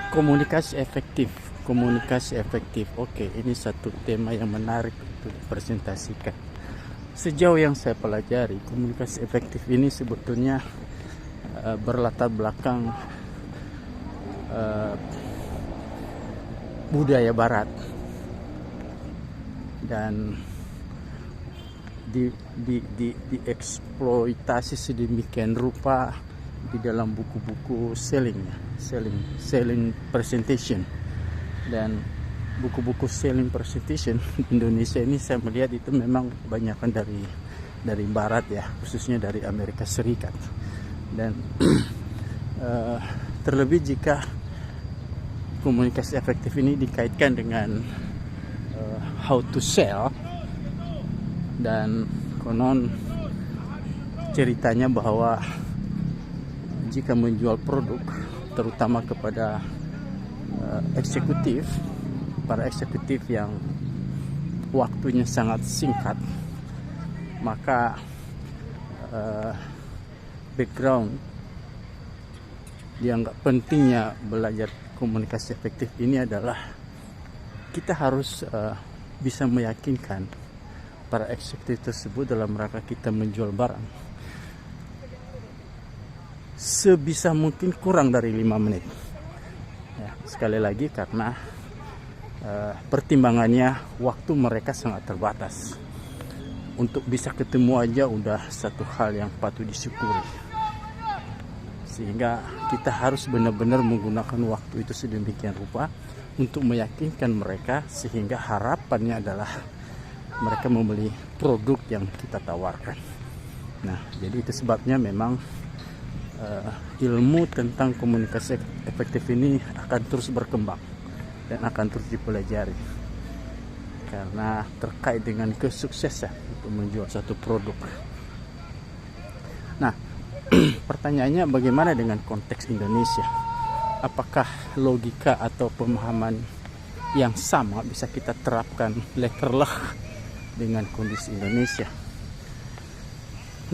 Komunikasi efektif, komunikasi efektif. Oke, ini satu tema yang menarik untuk dipresentasikan. Sejauh yang saya pelajari, komunikasi efektif ini sebetulnya berlatar belakang budaya Barat dan dieksploitasi sedemikian rupa di dalam buku-buku selling presentation. Dan buku-buku selling presentation di Indonesia ini saya melihat itu memang kebanyakan dari Barat ya, khususnya dari Amerika Serikat. Dan terlebih jika komunikasi efektif ini dikaitkan dengan how to sell, dan konon ceritanya bahwa jika menjual produk terutama kepada para eksekutif yang waktunya sangat singkat, maka background yang pentingnya belajar komunikasi efektif ini adalah kita harus bisa meyakinkan para eksekutif tersebut dalam rangka kita menjual barang sebisa mungkin kurang dari 5 menit ya, sekali lagi karena pertimbangannya waktu mereka sangat terbatas. Untuk bisa ketemu aja udah satu hal yang patut disyukuri, sehingga kita harus benar-benar menggunakan waktu itu sedemikian rupa untuk meyakinkan mereka, sehingga harapannya adalah mereka membeli produk yang kita tawarkan. Nah, jadi itu sebabnya memang ilmu tentang komunikasi efektif ini akan terus berkembang dan akan terus dipelajari karena terkait dengan kesuksesan untuk menjual satu produk. Nah, pertanyaannya bagaimana dengan konteks Indonesia? Apakah logika atau pemahaman yang sama bisa kita terapkan letterlah dengan kondisi Indonesia?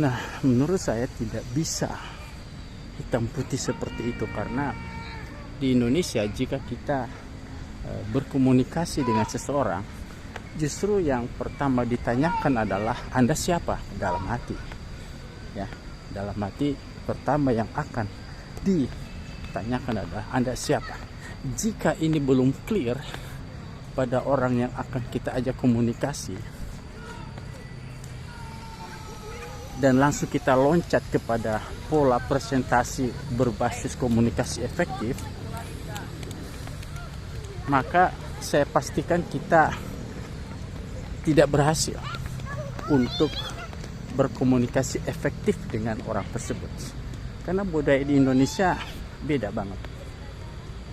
Nah, menurut saya tidak bisa hitam putih seperti itu, karena di Indonesia jika kita berkomunikasi dengan seseorang, justru yang pertama ditanyakan adalah Anda siapa, dalam hati ya, dalam hati pertama yang akan ditanyakan adalah Anda siapa. Jika ini belum clear pada orang yang akan kita ajak komunikasi dan langsung kita loncat kepada pola presentasi berbasis komunikasi efektif, maka saya pastikan kita tidak berhasil untuk berkomunikasi efektif dengan orang tersebut. Karena budaya di Indonesia beda banget.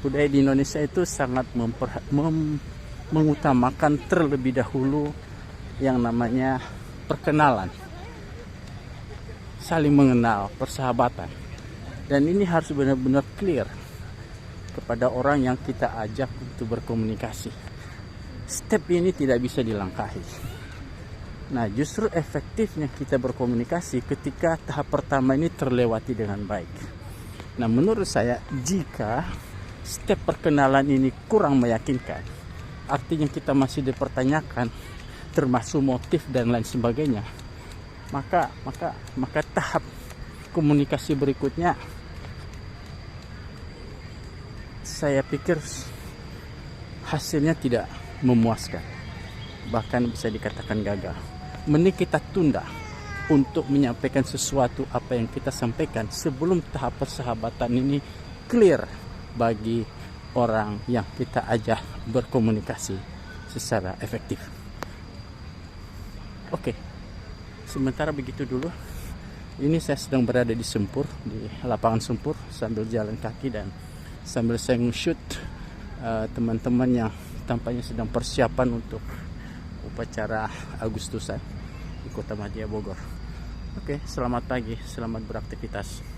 Budaya di Indonesia itu sangat mengutamakan terlebih dahulu yang namanya perkenalan, saling mengenal, persahabatan. Dan ini harus benar-benar clear kepada orang yang kita ajak untuk berkomunikasi. Step ini tidak bisa dilangkahi. Nah, justru efektifnya kita berkomunikasi ketika tahap pertama ini terlewati dengan baik. Nah, menurut saya jika step perkenalan ini kurang meyakinkan, artinya kita masih dipertanyakan termasuk motif dan lain sebagainya, maka tahap komunikasi berikutnya saya pikir hasilnya tidak memuaskan, bahkan bisa dikatakan gagal. Mending kita tunda untuk menyampaikan sesuatu apa yang kita sampaikan sebelum tahap persahabatan ini clear bagi orang yang kita ajak berkomunikasi secara efektif. Oke. Sementara begitu dulu. Ini saya sedang berada di Sempur, di lapangan Sempur, sambil jalan kaki dan sambil saya nge-shoot teman-teman yang tampaknya sedang persiapan untuk upacara Agustusan di Kota Madya Bogor. Oke, selamat pagi, selamat beraktivitas.